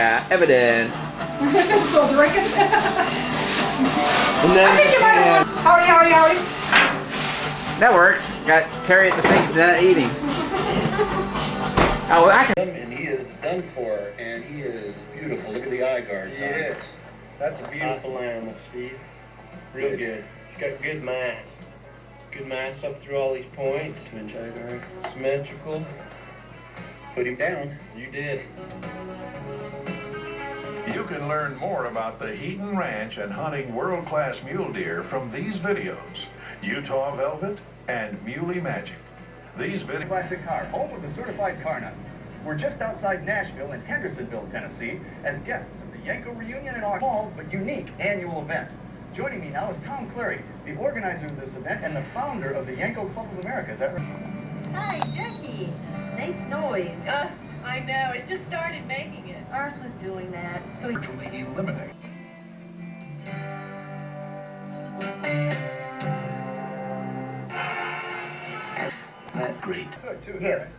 Yeah, evidence. Still drinking. And then, I think you might have one. Howdy, howdy, howdy. That works. Got Terry at the sink not eating. Oh, I can. And he is done for, and he is beautiful. Look at the eye guard. He is. That's a beautiful animal, Steve. Real good. He's got good mass. Good mass up through all these points. Symmetrical. Put him down. You did. You can learn more about the Heaton Ranch and hunting world-class mule deer from these videos. Utah Velvet and Muley Magic. These videos... Classic car, home of the certified car nut. We're just outside Nashville in Hendersonville, Tennessee, as guests of the Yanko Reunion and our small but unique annual event. Joining me now is Tom Clary, the organizer of this event and the founder of the Yanko Club of America. Is that right? Hi, Jackie. Nice noise. I know. It just started making it. Ours was doing that. So virtually eliminate. That great. Good, too. Yes.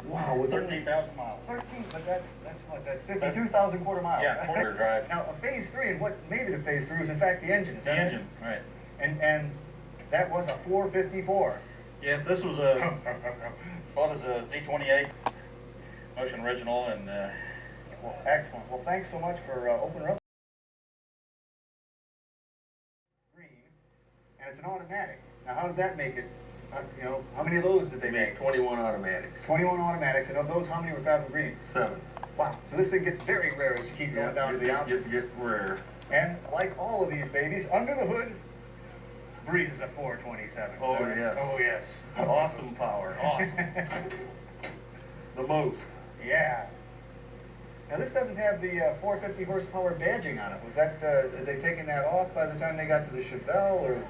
Wow, with 13,000 miles. 13, but that's what? That's 52,000 quarter miles. Yeah, quarter drive. Now, a phase 3, and what made it a phase 3 was in fact the engine. Is The that engine, right. And that was a 454. Yes, this was a bought as a Z28 Motion Original, and Well, excellent. Well, thanks so much for opening up. Green, and it's an automatic. Now, how did that make it? You know, how many of those did they make? 21 automatics. 21 automatics, and of those, how many were Fathom Greens? 7. Wow. So this thing gets very rare as you keep going down to the outside. Gets to get rare. And like all of these babies, under the hood, breathes a 427. Oh yes. Oh yes. Awesome power. Awesome. The most. Yeah. Now this doesn't have the 450 horsepower badging on it. Was that, had they taken that off by the time they got to the Chevelle, or?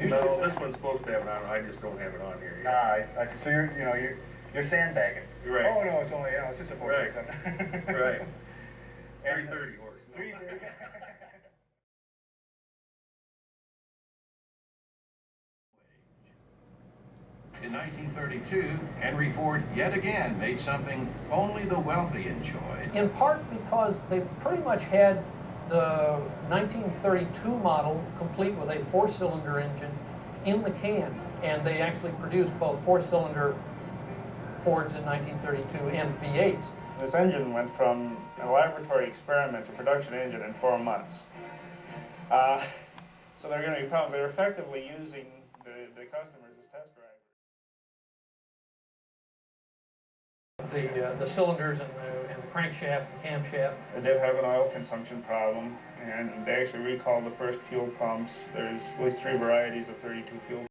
No, this one's supposed to have it on. I just don't have it on here yet. Ah, I see. So you're sandbagging. Right. Oh no, it's only, it's just a 427. Right. 330 horse. 330. In 1932, Henry Ford yet again made something only the wealthy enjoyed. In part because they pretty much had the 1932 model complete with a 4-cylinder engine in the can, and they actually produced both 4-cylinder Fords in 1932 and V8s. This engine went from a laboratory experiment to production engine in 4 months. So they're going to be they're effectively using the customers as test drivers. The cylinders and the crankshaft and camshaft. They did have an oil consumption problem, and they actually recalled the first fuel pumps. There's at least 3 varieties of 32 fuel.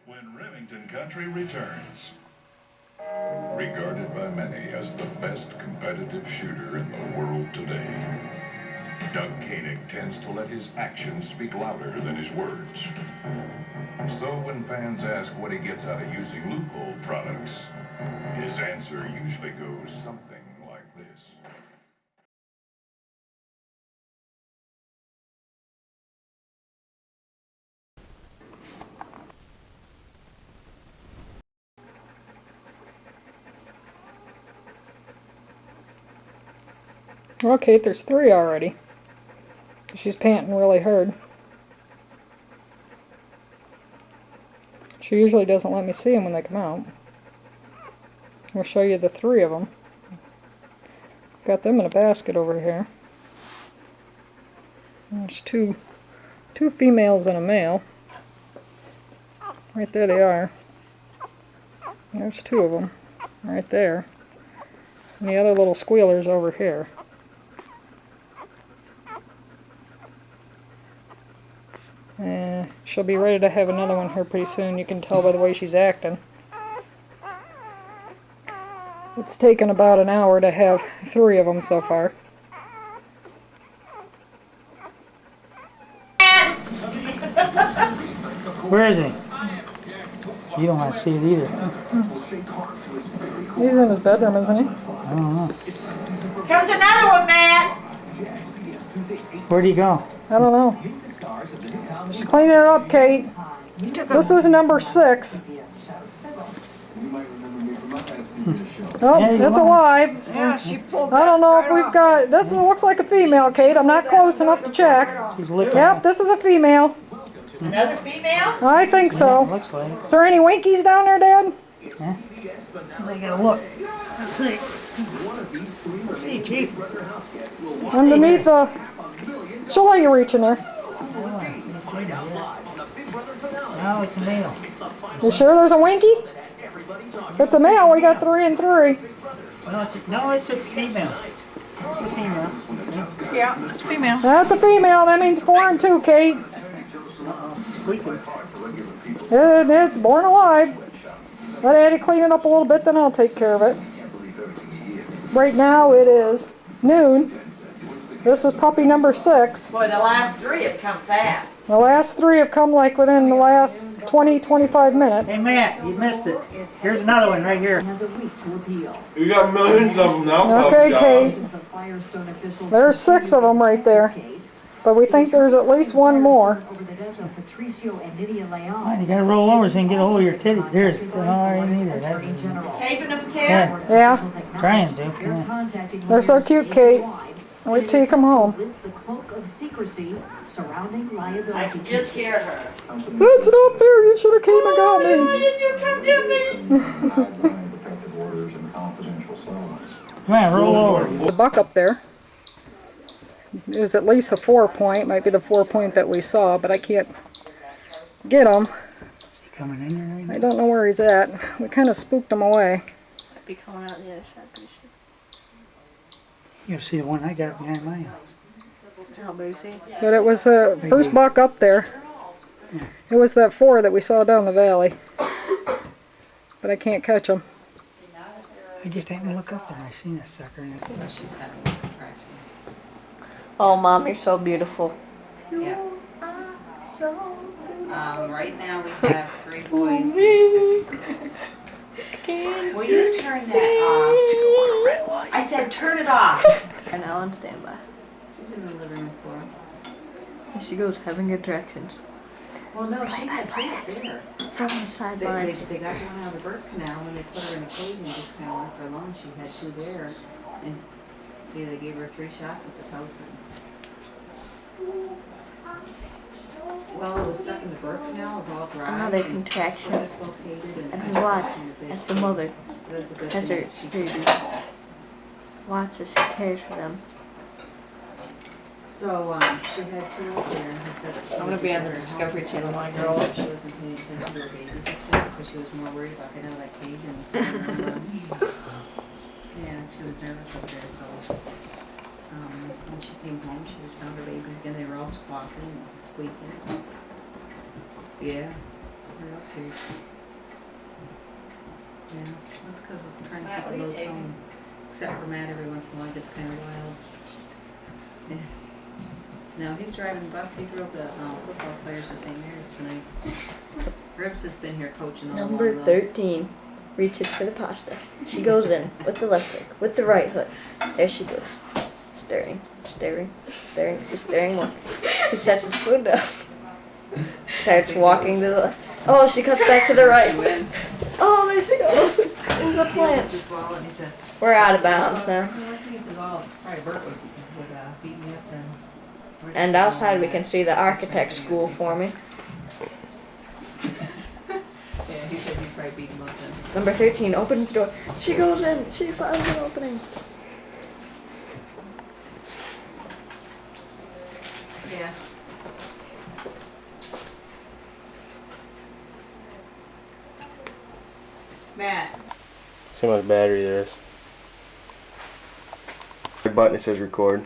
When Remington Country returns. Regarded by many as the best competitive shooter in the world today, Doug Koenig tends to let his actions speak louder than his words. So when fans ask what he gets out of using loophole products, his answer usually goes something like this. Okay, there's 3 already. She's panting really hard. She usually doesn't let me see them when they come out. I'll show you the 3 of them. Got them in a basket over here. There's two females and a male. Right there they are. There's 2 of them. Right there. And the other little squealer's over here. She'll be ready to have another one here pretty soon. You can tell by the way she's acting. It's taken about an hour to have 3 of them so far. Where is he? You don't want to see it either. He's in his bedroom, isn't he? I don't know. Comes another one, Matt. Where'd he go? I don't know. Just cleaning it up, Kate. This is number 6. Oh, Yeah, it's alive. Yeah, she pulled I don't know if we've got. This looks like a female, Kate. I'm not close enough to check. He's licking. Yep, this is a female. Another female? I think so. Looks like it. Is there any winkies down there, Dad? Yeah. I gotta look. Let's see. Let's see, Chief. Underneath the. She'll let you reach in there. No, it's a male. You sure there's a winky? If it's a male, we got 3 and 3. No, it's a female. It's a female. Yeah, it's female. That's a female. That means 4 and 2, Kate. Squeaking. And it's born alive. Let Addie clean it up a little bit, then I'll take care of it. Right now it is noon. This is puppy number 6. Boy, the last 3 have come fast. The last 3 have come like within the last 20-25 minutes. Hey, Matt, you missed it. Here's another one right here. You got millions of them now. Okay, Kate. There's 6 of them right there. But we think there's at least one more. Fine, you gotta roll over so you can get a hold of your titty. There's no already neither. Taping them, Tim? Yeah, Trying to. Come on. they're so cute, Kate. Wait till you come home. I can just hear her. That's not fair. You should have came and got me. Why didn't you come get me? Come on, roll over. The buck up there is at least a 4-point. Might be the 4-point that we saw, but I can't get him. Is he coming in there right now? I don't know where he's at. We kind of spooked him away. Be coming out the other side. You see the one I got behind my house. How big is he? But it was the first buck up there. It was that 4 that we saw down the valley. But I can't catch him. I just happened to look up and I seen that sucker in it. Oh, Mom, you're so beautiful. Yeah. Right now we have 3 boys and 6 girls. Will you turn that off? I said turn it off. And now on standby. She's in the living room floor. Here she goes, having good directions. Well, no, she had 2 up there. From the sideline. They got one out of the birth canal when they put her in a cage and just kind of left her alone. She had 2 there, and they gave her 3 shots at the Pitocin. Well, it was stuck in the birth canal. It was all dry. Another contraction. Dislocated And then watch as the mother has her baby. Watch as she cares for them. So she had 2 up there, and he said that she I'm gonna be on the Discovery Channel, my girl. She wasn't paying attention to her babies up there because she was more worried about getting out of that cage and yeah, she was nervous up there. So when she came home, she was found her babies again. They were all squawking and squeaking. Yeah, they're up here. Yeah, that's because we're trying to keep a low tone. Except for Matt, every once in a while, it gets kind of wild. Yeah. Now he's driving the bus. He drove the football players to St. Mary's tonight. Ribs has been here coaching all Number along. 13 reaches for the pasta. She goes in with the left hook, with the right hook. There she goes. Staring, staring, staring. She's staring more. She sets the spoon down. Starts walking to the left. Oh, she cuts back to the right. Oh, there she goes. In the plant. Just well, and he says, We're out of bounds now. He says, "Oh, probably Bert would beat me up then." And outside we can see the architect school forming. Yeah, he said you'd probably beat him up then. Number 13 opens the door. She goes in. She finds an opening. Yeah. Matt. See how much battery there is. The button that says record.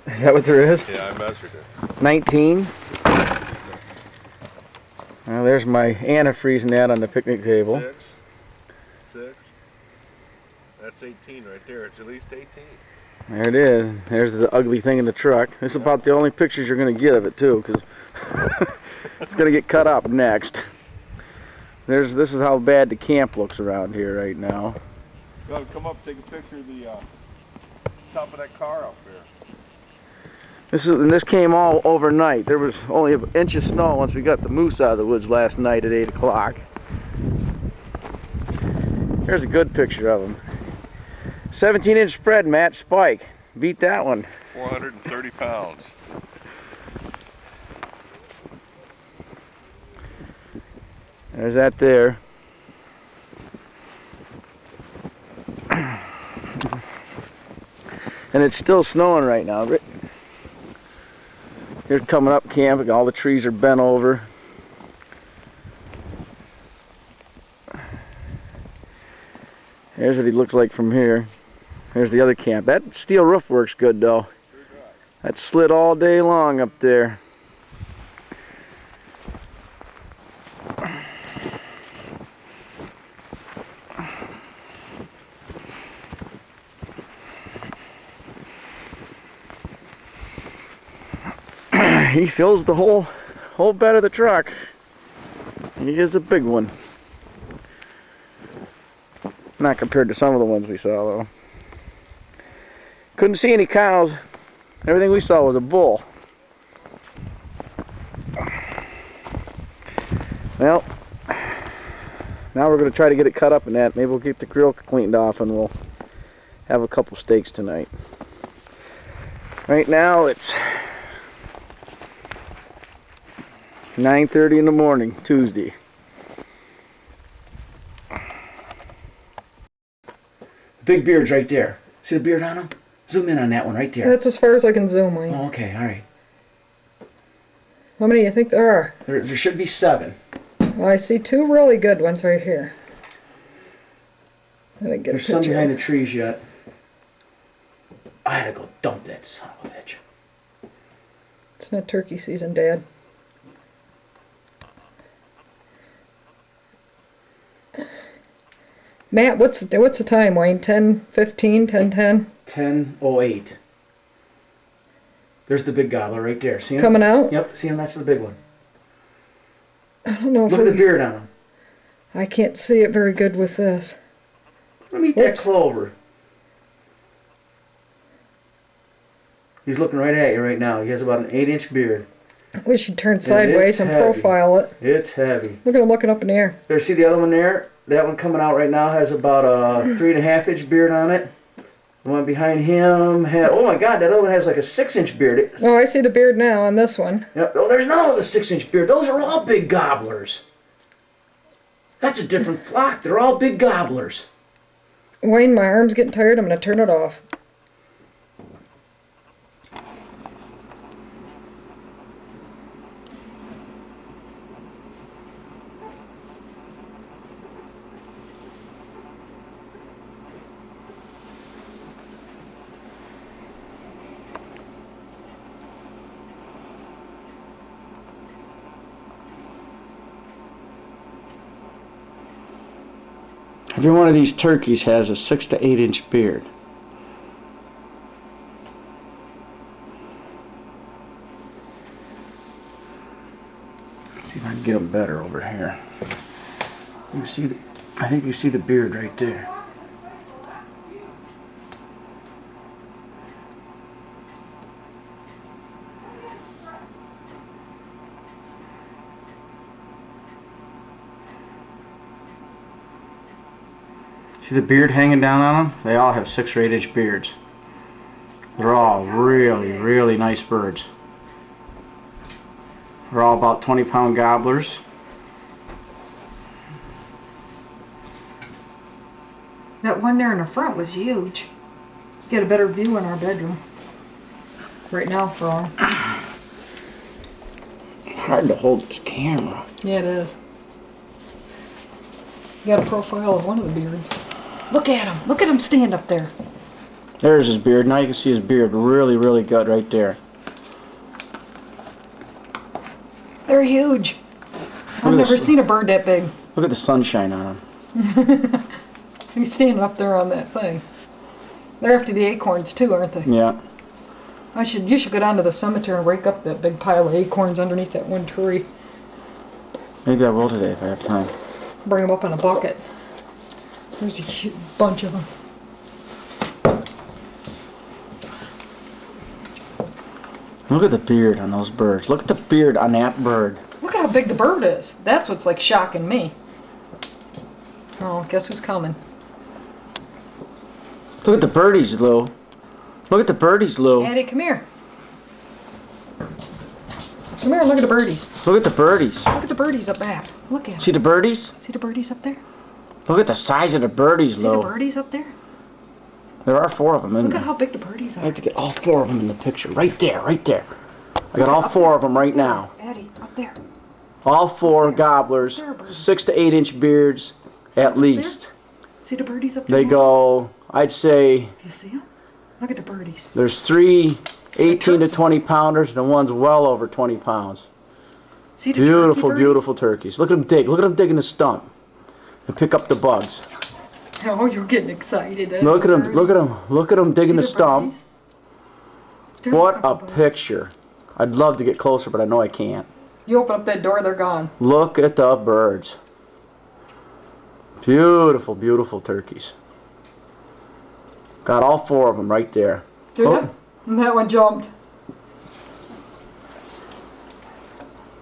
Is that what there is? Yeah, I measured it. 19. Well, there's my antifreeze net on the picnic table. 6. That's 18 right there. It's at least 18. There it is. There's the ugly thing in the truck. This is about the only pictures you're going to get of it too, because it's going to get cut up next. This is how bad the camp looks around here right now. Go come up, take a picture of the top of that car up there. This came all overnight. There was only an inch of snow once we got the moose out of the woods last night at 8 o'clock. Here's a good picture of him. 17-inch spread, Matt Spike. Beat that one. 430 pounds. There's that there. And it's still snowing right now. Here's coming up camp. All the trees are bent over. Here's what he looks like from here. Here's the other camp. That steel roof works good though. That slid all day long up there. He fills the whole bed of the truck. He is a big one. Not compared to some of the ones we saw though. Couldn't see any cows. Everything we saw was a bull. Well, now we're going to try to get it cut up in that. Maybe we'll get the grill cleaned off and we'll have a couple steaks tonight. Right now it's 9:30 in the morning, Tuesday. The big beard's right there. See the beard on him? Zoom in on that one right there. That's as far as I can zoom, Wayne. Oh, okay, all right. How many do you think there are? There should be 7. Well, I see 2 really good ones right here. I didn't get There's a picture. some behind the trees yet. I had to go dump that son of a bitch. It's not turkey season, Dad. Matt, what's the time, Wayne? 10:15, 10:10? 10:08. There's the big gobbler right there. See him? Coming out? Yep, see him? That's the big one. I don't know if Look at the beard on him. I can't see it very good with this. Let me eat that clover. He's looking right at you right now. He has about an 8-inch beard. We should turn sideways and profile it. It's heavy. Look at him looking up in the air. There, see the other one there? That one coming out right now has about a 3.5-inch beard on it. The one behind him has, oh my God, that other one has like a 6-inch beard. Oh, I see the beard now on this one. Yep. Oh, there's none with a 6-inch beard. Those are all big gobblers. That's a different flock. They're all big gobblers. Wayne, my arm's getting tired. I'm going to turn it off. Every one of these turkeys has a 6 to 8-inch beard. See if I can get them better over here. You can see I think you see the beard right there. See the beard hanging down on them? They all have 6 or 8-inch beards. They're all really, really nice birds. They're all about 20-pound gobblers. That one there in the front was huge. Get a better view in our bedroom. Right now for all. It's hard to hold this camera. Yeah, it is. You got a profile of one of the beards. Look at him. Look at him stand up there. There's his beard. Now you can see his beard really, really good right there. They're huge. I've never seen a bird that big. Look at the sunshine on him. He's standing up there on that thing. They're after the acorns too, aren't they? Yeah. You should go down to the cemetery and rake up that big pile of acorns underneath that one tree. Maybe I will today if I have time. Bring them up in a bucket. There's a huge bunch of them. Look at the beard on those birds. Look at the beard on that bird. Look at how big the bird is. That's what's like shocking me. Oh, guess who's coming? Look at the birdies, Lou. Look at the birdies, Lou. Addie, come here. Come here and look at the birdies. Look at the birdies. Look at the birdies up back. Look at them. See the birdies? See the birdies up there? Look at the size of the birdies, See Lou. the birdies up there? There are 4 of them in Look there. at how big the birdies I are. have to get all 4 of them in the picture. Right there, right there. I got all 4 of them right now. Addie, up there. All 4 gobblers, 6 to 8 inch beards at least. See the birdies up there? They go, I'd say, You see them? Look at the birdies. there's 3 18 to 20 pounders and one's well over 20 pounds. See the Beautiful, turkey beautiful turkeys. Look at them dig. Look at them digging the stump and pick up the bugs. birdies? Oh, you're getting excited. Look at them, look at them, look at them digging the stump. birdies? What a picture. I'd love to get closer, but I know I can't. You open up that door, they're gone. Look at the birds. Beautiful, beautiful turkeys. Got all 4 of them right there. Did Oh. it? And that one jumped.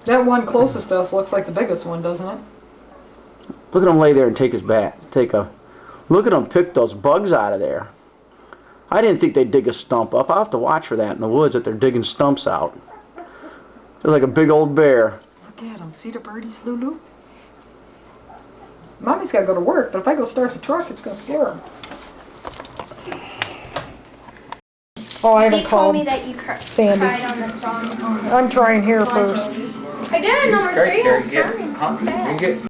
That one closest to us looks like the biggest one, doesn't it? Look at him lay there and take his bat. Look at him pick those bugs out of there. I didn't think they'd dig a stump up. I'll have to watch for that in the woods that they're digging stumps out. They're like a big old bear. Look at them. See the birdies, Lulu? Mommy's got to go to work, but if I go start the truck, it's going to scare them. Oh, I haven't You told called me that you Sandy. cried on the song. I'm trying here first. I did. Number 3 was crying. I'm sad.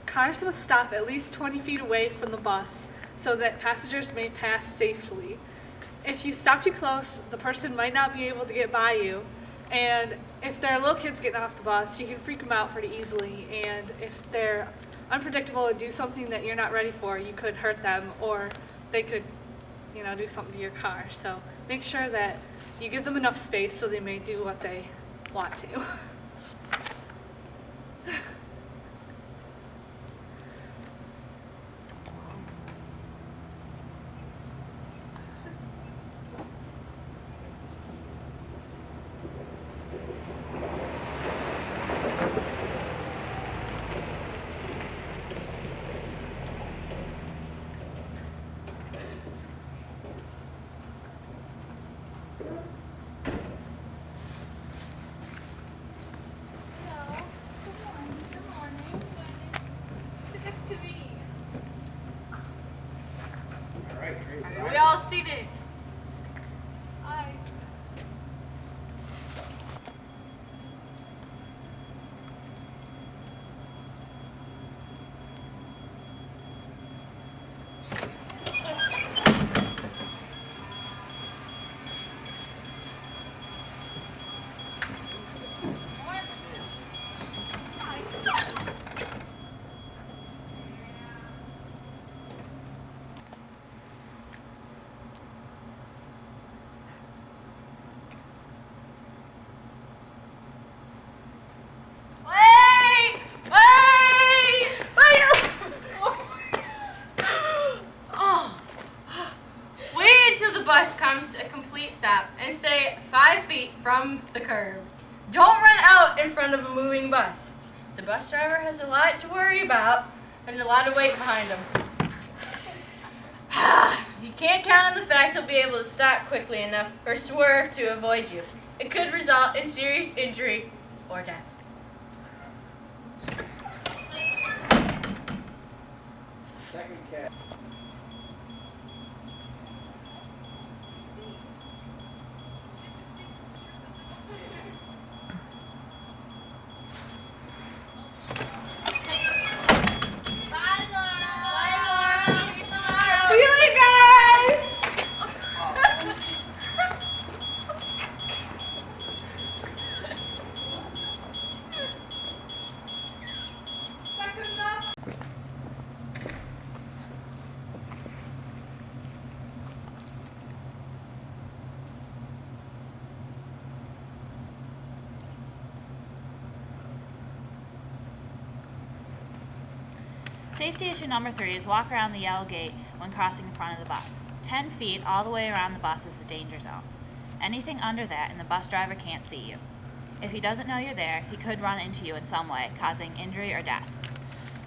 Cars must stop at least 20 feet away from the bus so that passengers may pass safely. If you stop too close, the person might not be able to get by you. And if there are little kids getting off the bus, you can freak them out pretty easily. And if they're unpredictable and do something that you're not ready for, you could hurt them, or they could, do something to your car. So make sure that you give them enough space so they may do what they want to. from the curb. Don't run out in front of a moving bus. The bus driver has a lot to worry about and a lot of weight behind him. You can't count on the fact he'll be able to stop quickly enough or swerve to avoid you. It could result in serious injury or death. Second cat. See you later, guys! Safety issue number 3 is walk around the yellow gate when crossing in front of the bus. 10 feet all the way around the bus is the danger zone. Anything under that and the bus driver can't see you. If he doesn't know you're there, he could run into you in some way, causing injury or death.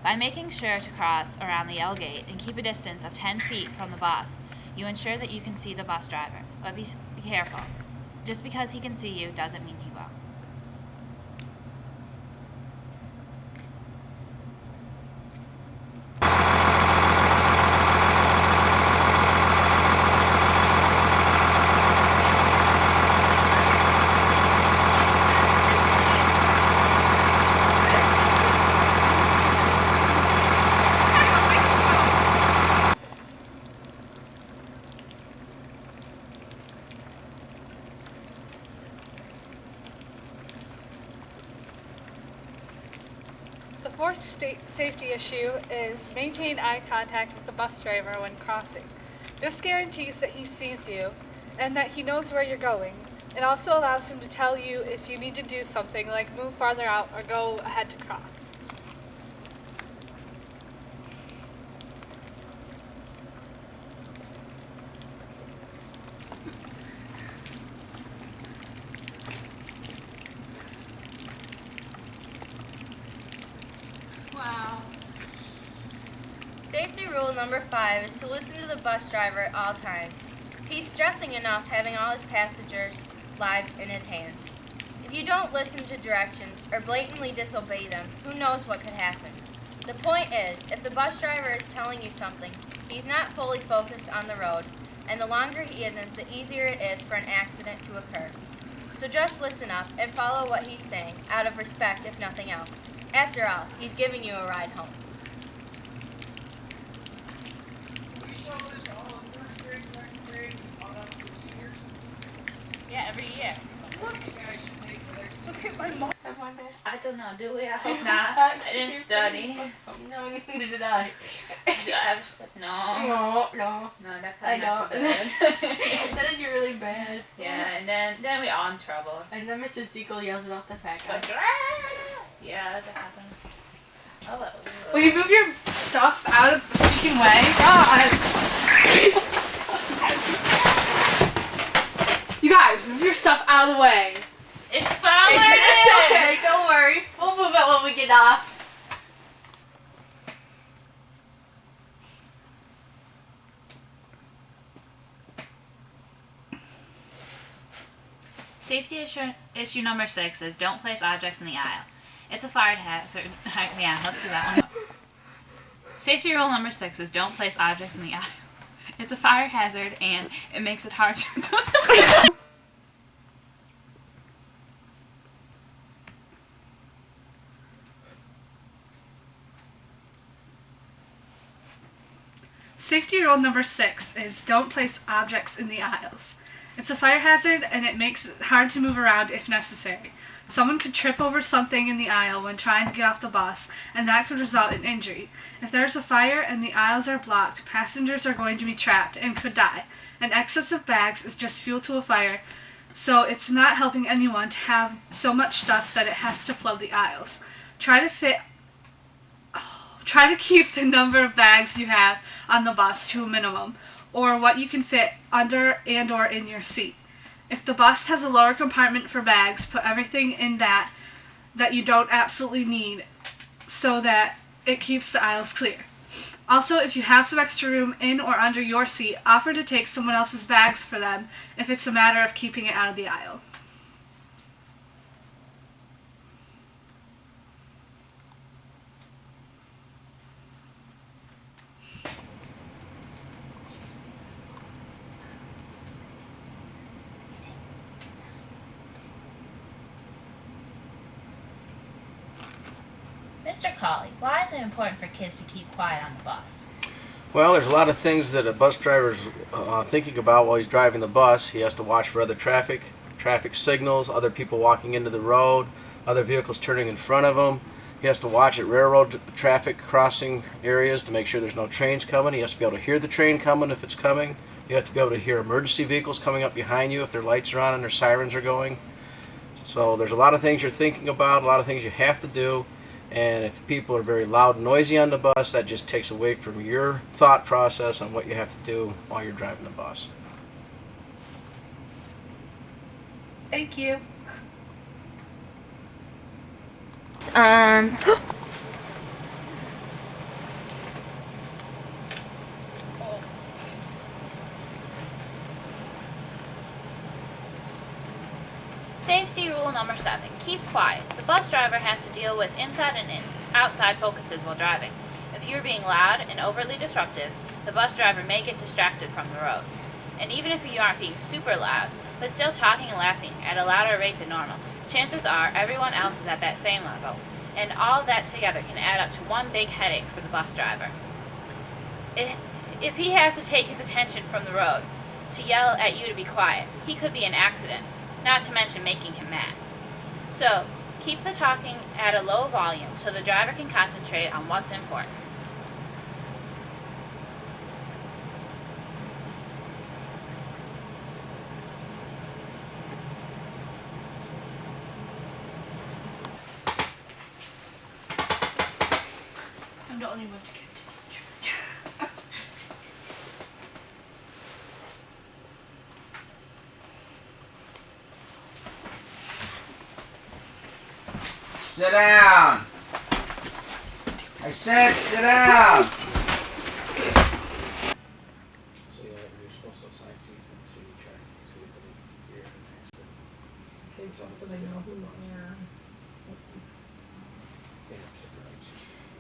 By making sure to cross around the yellow gate and keep a distance of 10 feet from the bus, you ensure that you can see the bus driver. But be careful. Just because he can see you doesn't mean he will. The fourth safety issue is maintain eye contact with the bus driver when crossing. This guarantees that he sees you and that he knows where you're going. It also allows him to tell you if you need to do something like move farther out or go ahead to cross. Wow. Safety rule number 5 is to listen to the bus driver at all times. He's stressing enough having all his passengers' lives in his hands. If you don't listen to directions or blatantly disobey them, who knows what could happen. The point is, if the bus driver is telling you something, he's not fully focused on the road, and the longer he isn't, the easier it is for an accident to occur. So just listen up and follow what he's saying, out of respect if nothing else. After all, he's giving you a ride home. Yeah, every year. Look at my mom. I don't know, do we? I hope not. I didn't study. No, neither did I. Do I ever study? No. No. No, that's I not know. too bad. Then it'd be really bad. Yeah, and then we all in trouble. And then Mrs. Deagle yells about the fat guy. Like, "Ah!" Yeah, that happens. Oh, Will you move your stuff out of the freaking way? God! You guys, move your stuff out of the way. It's fine. It's okay, don't worry. We'll move it when we get off. Safety issue number 6 is don't place objects in the aisle. It's a fire hazard. Yeah, let's do that one. Safety rule number 6 is don't place objects in the aisle. It's a fire hazard and it makes it hard to Safety rule number 6 is don't place objects in the aisles. It's a fire hazard and it makes it hard to move around if necessary. Someone could trip over something in the aisle when trying to get off the bus, and that could result in injury. If there's a fire and the aisles are blocked, passengers are going to be trapped and could die. And excess of bags is just fuel to a fire, so it's not helping anyone to have so much stuff that it has to flood the aisles. Try to keep the number of bags you have on the bus to a minimum, or what you can fit under and or in your seat. If the bus has a lower compartment for bags, put everything in that you don't absolutely need so that it keeps the aisles clear. Also, if you have some extra room in or under your seat, offer to take someone else's bags for them if it's a matter of keeping it out of the aisle. Mr. Colley, why is it important for kids to keep quiet on the bus? Well, there's a lot of things that a bus driver's thinking about while he's driving the bus. He has to watch for other traffic signals, other people walking into the road, other vehicles turning in front of him. He has to watch at railroad traffic crossing areas to make sure there's no trains coming. He has to be able to hear the train coming if it's coming. You have to be able to hear emergency vehicles coming up behind you if their lights are on and their sirens are going. So there's a lot of things you're thinking about, a lot of things you have to do. And if people are very loud and noisy on the bus, that just takes away from your thought process on what you have to do while you're driving the bus. Thank you. Safety rule number 7. Keep quiet. The bus driver has to deal with inside and outside focuses while driving. If you're being loud and overly disruptive, the bus driver may get distracted from the road. And even if you aren't being super loud, but still talking and laughing at a louder rate than normal, chances are everyone else is at that same level, and all of that together can add up to one big headache for the bus driver. If he has to take his attention from the road to yell at you to be quiet, he could be an accident, not to mention making him mad. So, keep the talking at a low volume so the driver can concentrate on what's important. I'm the only one to get to church. Sit down. I said sit down. So you're supposed to assign seats and so you check so you can hear next to So they know who's there.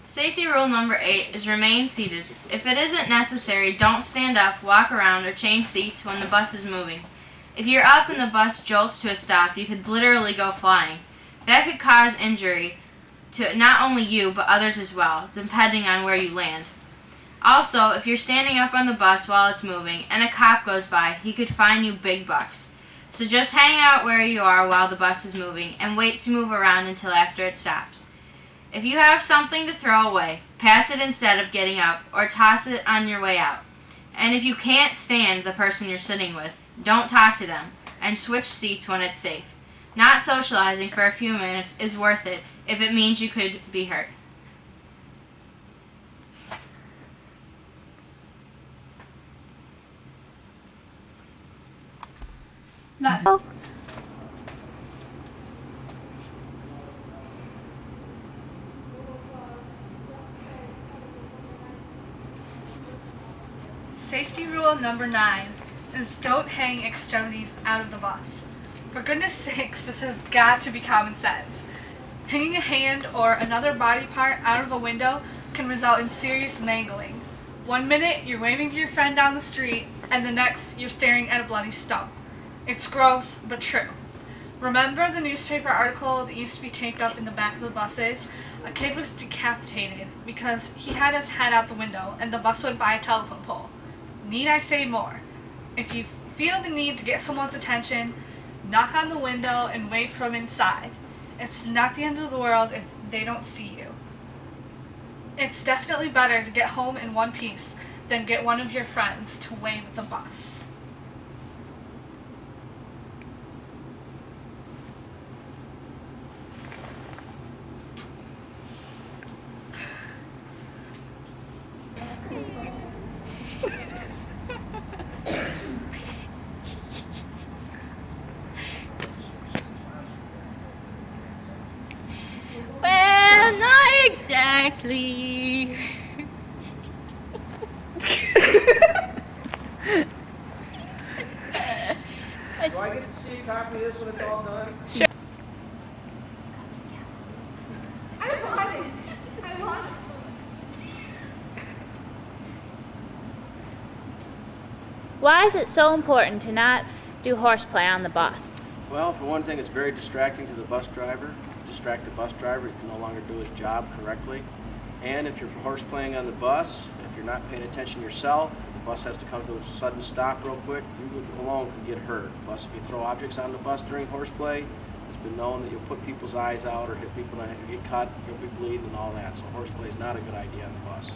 Safety rule number 8 is remain seated. If it isn't necessary, don't stand up, walk around, or change seats when the bus is moving. If you're up and the bus jolts to a stop, you could literally go flying. That could cause injury to not only you, but others as well, depending on where you land. Also, if you're standing up on the bus while it's moving and a cop goes by, he could fine you big bucks. So just hang out where you are while the bus is moving and wait to move around until after it stops. If you have something to throw away, pass it instead of getting up or toss it on your way out. And if you can't stand the person you're sitting with, don't talk to them and switch seats when it's safe. Not socializing for a few minutes is worth it if it means you could be hurt. Safety rule number 9 is don't hang extremities out of the bus. For goodness sakes, this has got to be common sense. Hanging a hand or another body part out of a window can result in serious mangling. One minute you're waving to your friend down the street, and the next you're staring at a bloody stump. It's gross, but true. Remember the newspaper article that used to be taped up in the back of the buses? A kid was decapitated because he had his head out the window and the bus went by a telephone pole. Need I say more? If you feel the need to get someone's attention, knock on the window and wave from inside. It's not the end of the world if they don't see you. It's definitely better to get home in one piece than get one of your friends to wave at the bus. likely. Do I get to see a copy of this when it's all done? Sure. I want it. I want it. Why is it so important to not do horseplay on the bus? Well, for one thing, it's very distracting to the bus driver. If you distract the bus driver, he can no longer do his job correctly. And if you're horseplaying on the bus, if you're not paying attention yourself, if the bus has to come to a sudden stop real quick, you alone can get hurt. Plus, if you throw objects on the bus during horseplay, it's been known that you'll put people's eyes out or hit people and get cut, you'll be bleeding and all that. So horseplay is not a good idea on the bus.